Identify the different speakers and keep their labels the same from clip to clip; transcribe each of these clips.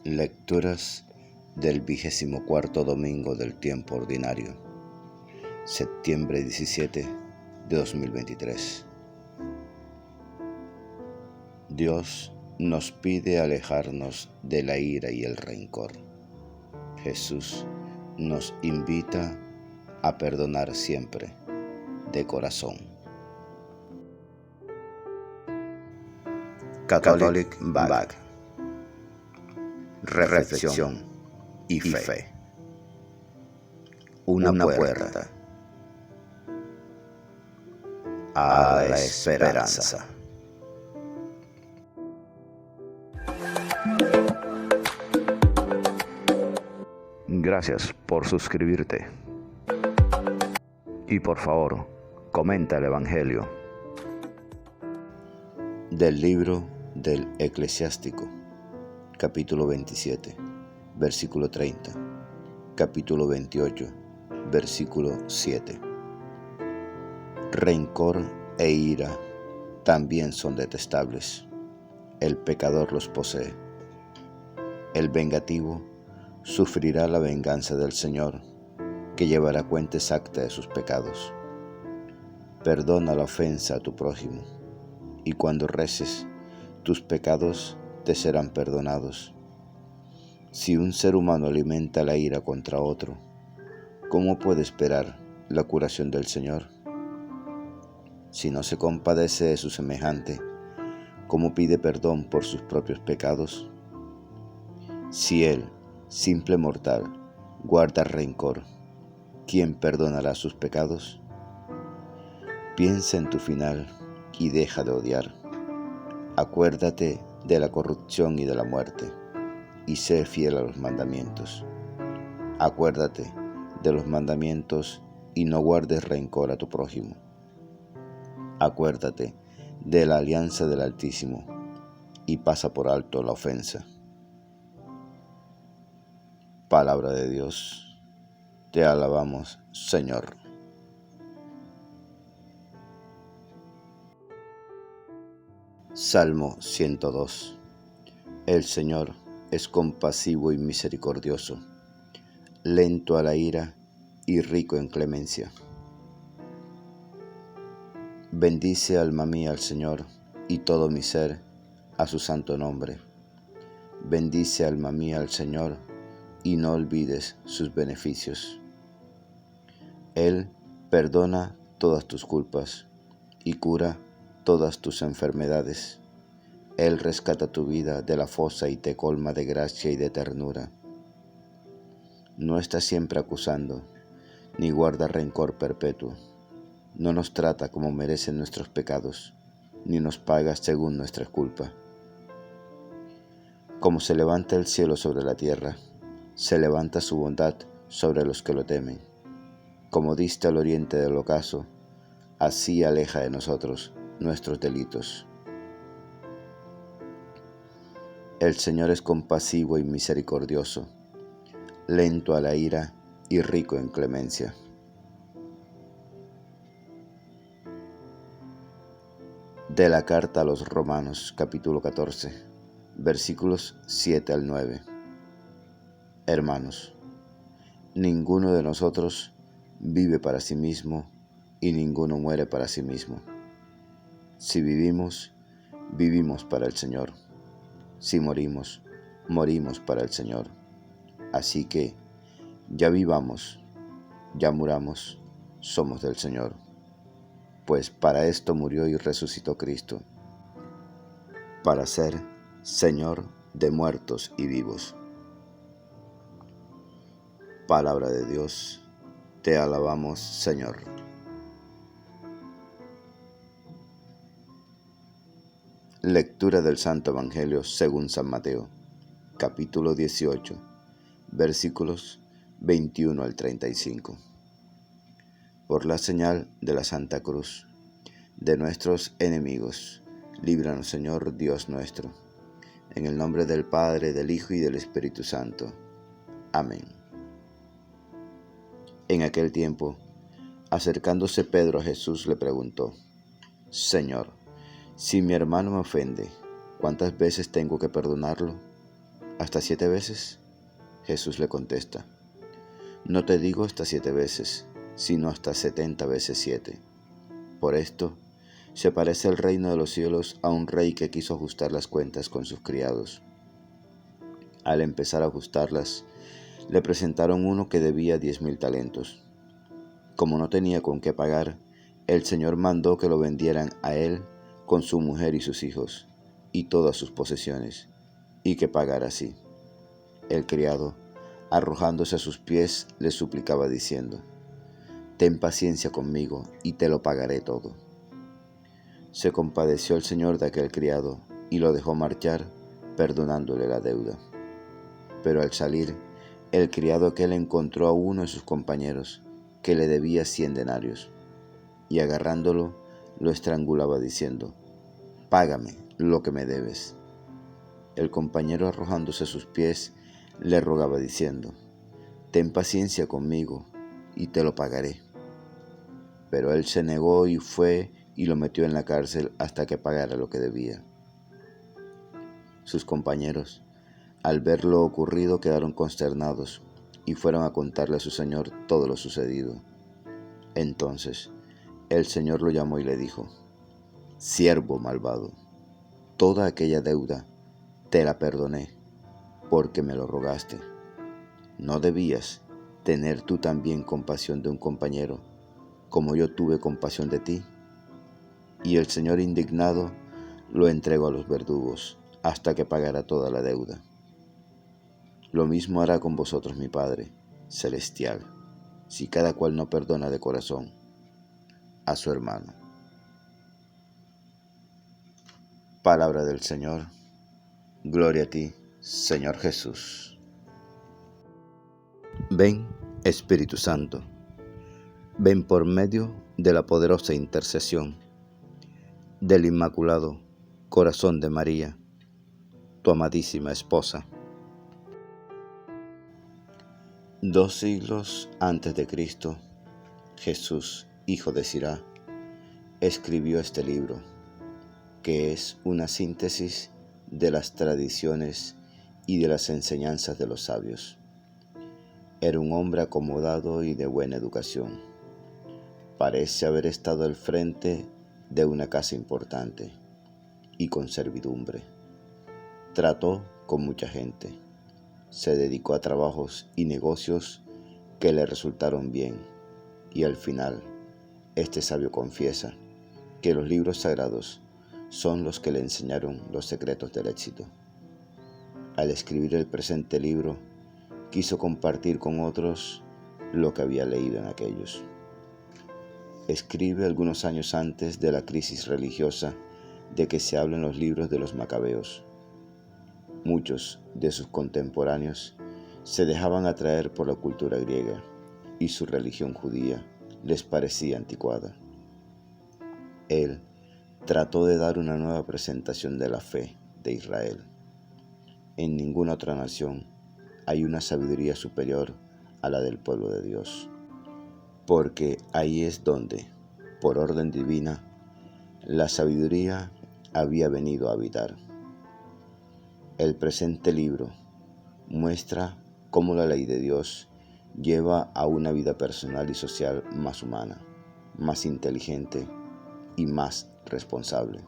Speaker 1: Lecturas del 24º domingo del tiempo ordinario, septiembre 17 de 2023. Dios nos pide alejarnos de la ira y el rencor. Jesús nos invita a perdonar siempre, de corazón. Catholic Bag. Reflexión y fe. Una puerta a la esperanza. Gracias por suscribirte. Y por favor, comenta el Evangelio. Del libro del Eclesiástico, capítulo 27, versículo 30, capítulo 28, versículo 7. Rencor e ira también son detestables. El pecador los posee. El vengativo sufrirá la venganza del Señor, que llevará cuenta exacta de sus pecados. Perdona la ofensa a tu prójimo, y cuando reces, tus pecados te serán perdonados. Si un ser humano alimenta la ira contra otro, ¿cómo puede esperar la curación del Señor? Si no se compadece de su semejante, ¿cómo pide perdón por sus propios pecados? Si él, simple mortal, guarda rencor, ¿quién perdonará sus pecados? Piensa en tu final y deja de odiar. Acuérdate de la corrupción y de la muerte, y sé fiel a los mandamientos. Acuérdate de los mandamientos y no guardes rencor a tu prójimo. Acuérdate de la alianza del Altísimo y pasa por alto la ofensa. Palabra de Dios, te alabamos, Señor. Salmo 102. El Señor es compasivo y misericordioso, lento a la ira y rico en clemencia. Bendice, alma mía, al Señor, y todo mi ser a su santo nombre. Bendice, alma mía, al Señor, y no olvides sus beneficios. Él perdona todas tus culpas y cura todas tus enfermedades. Él rescata tu vida de la fosa y te colma de gracia y de ternura. No está siempre acusando, ni guarda rencor perpetuo. No nos trata como merecen nuestros pecados, ni nos paga según nuestra culpa. Como se levanta el cielo sobre la tierra, se levanta su bondad sobre los que lo temen. Como dista al oriente del ocaso, así aleja de nosotros nuestros delitos. El Señor es compasivo y misericordioso, lento a la ira y rico en clemencia. De la carta a los Romanos, capítulo 14, versículos 7 al 9. Hermanos, ninguno de nosotros vive para sí mismo y ninguno muere para sí mismo. Si vivimos, vivimos para el Señor. Si morimos, morimos para el Señor. Así que, ya vivamos, ya muramos, somos del Señor. Pues para esto murió y resucitó Cristo, para ser Señor de muertos y vivos. Palabra de Dios, te alabamos, Señor. Lectura del Santo Evangelio según San Mateo, capítulo 18, versículos 21 al 35. Por la señal de la Santa Cruz, de nuestros enemigos, líbranos, Señor Dios nuestro. En el nombre del Padre, del Hijo y del Espíritu Santo. Amén. En aquel tiempo, acercándose Pedro a Jesús, le preguntó: Señor, si mi hermano me ofende, ¿cuántas veces tengo que perdonarlo? ¿Hasta 7 veces? Jesús le contesta: No te digo hasta 7 veces, sino hasta 70 veces 7. Por esto, se parece el reino de los cielos a un rey que quiso ajustar las cuentas con sus criados. Al empezar a ajustarlas, le presentaron uno que debía 10,000 talentos. Como no tenía con qué pagar, el Señor mandó que lo vendieran a él con su mujer y sus hijos, y todas sus posesiones, y que pagara así. El criado, arrojándose a sus pies, le suplicaba diciendo: Ten paciencia conmigo, y te lo pagaré todo. Se compadeció el Señor de aquel criado, y lo dejó marchar, perdonándole la deuda. Pero al salir, el criado aquel encontró a uno de sus compañeros, que le debía 100 denarios, y agarrándolo, lo estrangulaba diciendo: Págame lo que me debes. El compañero, arrojándose a sus pies, le rogaba diciendo: Ten paciencia conmigo, y te lo pagaré. Pero él se negó y fue y lo metió en la cárcel hasta que pagara lo que debía. Sus compañeros, al ver lo ocurrido, quedaron consternados y fueron a contarle a su señor todo lo sucedido. Entonces el Señor lo llamó y le dijo: Siervo malvado, toda aquella deuda te la perdoné, porque me lo rogaste. ¿No debías tener tú también compasión de un compañero, como yo tuve compasión de ti? Y el Señor, indignado, lo entregó a los verdugos hasta que pagara toda la deuda. Lo mismo hará con vosotros mi Padre celestial, si cada cual no perdona de corazón a su hermano. Palabra del Señor. Gloria a ti, Señor Jesús. Ven, Espíritu Santo, ven por medio de la poderosa intercesión del Inmaculado Corazón de María, tu amadísima esposa. 2 siglos antes de Cristo, Jesús, hijo de Sirá, escribió este libro, que es una síntesis de las tradiciones y de las enseñanzas de los sabios. Era un hombre acomodado y de buena educación. Parece haber estado al frente de una casa importante y con servidumbre. Trató con mucha gente. Se dedicó a trabajos y negocios que le resultaron bien, y al final, este sabio confiesa que los libros sagrados son los que le enseñaron los secretos del éxito. Al escribir el presente libro, quiso compartir con otros lo que había leído en aquellos. Escribe algunos años antes de la crisis religiosa de que se habla en los libros de los Macabeos. Muchos de sus contemporáneos se dejaban atraer por la cultura griega y su religión judía les parecía anticuada. Él trató de dar una nueva presentación de la fe de Israel. En ninguna otra nación hay una sabiduría superior a la del pueblo de Dios, porque ahí es donde, por orden divina, la sabiduría había venido a habitar. El presente libro muestra cómo la ley de Dios lleva a una vida personal y social más humana, más inteligente y más responsable.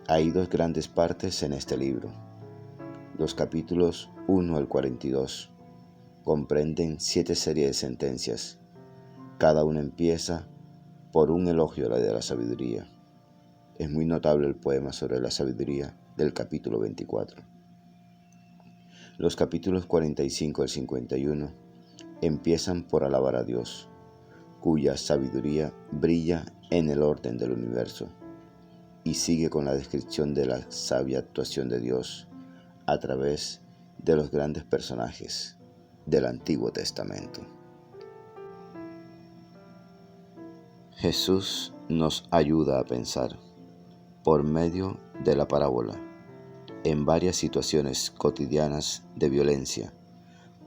Speaker 1: Hay 2 grandes partes en este libro. Los capítulos 1 al 42 comprenden 7 series de sentencias. Cada una empieza por un elogio de la sabiduría. Es muy notable el poema sobre la sabiduría del capítulo 24. Los capítulos 45 al 51 empiezan por alabar a Dios, cuya sabiduría brilla en el orden del universo, y sigue con la descripción de la sabia actuación de Dios a través de los grandes personajes del Antiguo Testamento. Jesús nos ayuda a pensar, por medio de la parábola, en varias situaciones cotidianas de violencia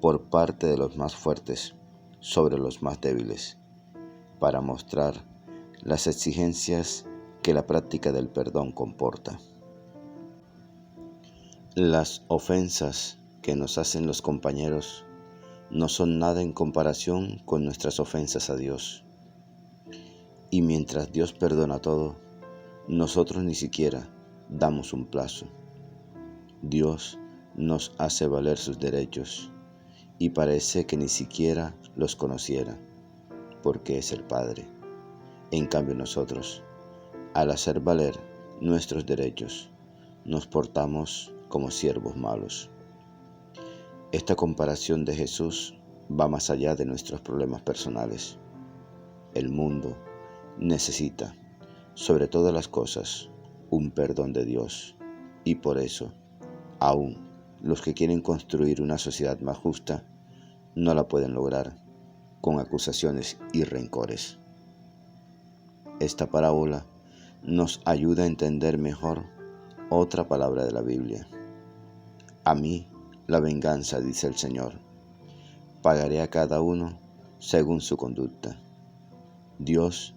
Speaker 1: por parte de los más fuertes sobre los más débiles, para mostrar las exigencias que la práctica del perdón comporta. Las ofensas que nos hacen los compañeros no son nada en comparación con nuestras ofensas a Dios. Y mientras Dios perdona todo, nosotros ni siquiera damos un plazo. Dios nos hace valer sus derechos y parece que ni siquiera los conociera, porque es el Padre. En cambio nosotros, al hacer valer nuestros derechos, nos portamos como siervos malos. Esta comparación de Jesús va más allá de nuestros problemas personales. El mundo necesita, sobre todas las cosas, un perdón de Dios, y por eso, aún los que quieren construir una sociedad más justa, no la pueden lograr con acusaciones y rencores. Esta parábola nos ayuda a entender mejor otra palabra de la Biblia. A mí la venganza, dice el Señor, pagaré a cada uno según su conducta. Dios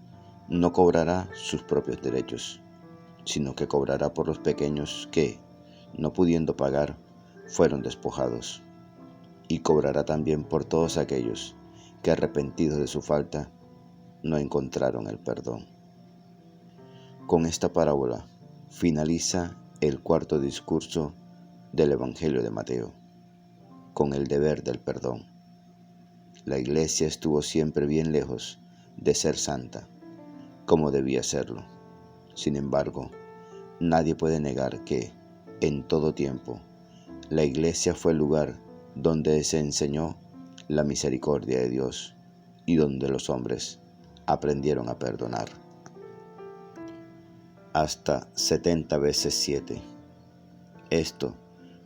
Speaker 1: no cobrará sus propios derechos, sino que cobrará por los pequeños que, no pudiendo pagar, fueron despojados, y cobrará también por todos aquellos que, arrepentidos de su falta, no encontraron el perdón. Con esta parábola finaliza el cuarto discurso del Evangelio de Mateo, con el deber del perdón. La Iglesia estuvo siempre bien lejos de ser santa, como debía serlo. Sin embargo, nadie puede negar que, en todo tiempo, la Iglesia fue el lugar donde se enseñó la misericordia de Dios y donde los hombres aprendieron a perdonar. Hasta 70 veces 7. Esto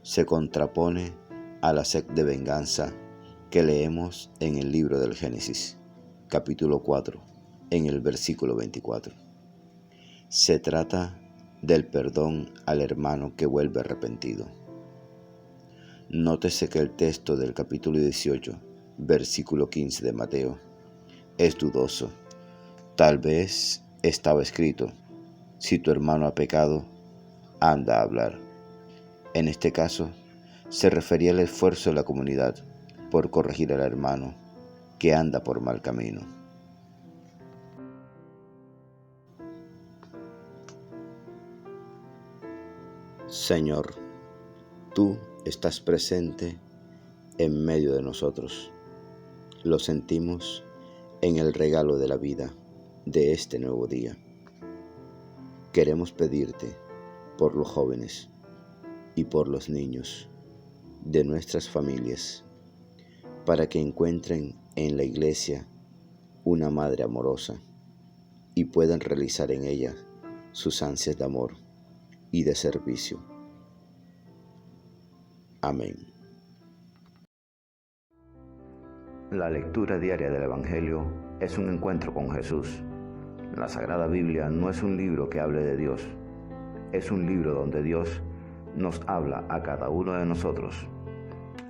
Speaker 1: se contrapone a la sed de venganza que leemos en el libro del Génesis, capítulo 4, en el versículo 24. Se trata del perdón al hermano que vuelve arrepentido. Nótese que el texto del capítulo 18, versículo 15 de Mateo, es dudoso. Tal vez estaba escrito: si tu hermano ha pecado, anda a hablar. En este caso, se refería al esfuerzo de la comunidad por corregir al hermano que anda por mal camino. Señor, tú estás presente en medio de nosotros. Lo sentimos en el regalo de la vida de este nuevo día. Queremos pedirte por los jóvenes y por los niños de nuestras familias, para que encuentren en la Iglesia una madre amorosa y puedan realizar en ella sus ansias de amor y de servicio. Amén. La lectura diaria del Evangelio es un encuentro con Jesús. La Sagrada Biblia no es un libro que hable de Dios, es un libro donde Dios nos habla a cada uno de nosotros.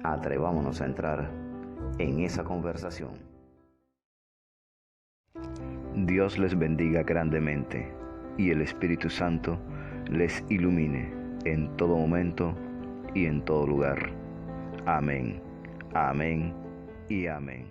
Speaker 1: Atrevámonos a entrar en esa conversación. Dios les bendiga grandemente y el Espíritu Santo les ilumine en todo momento y en todo lugar. Amén, amén y amén.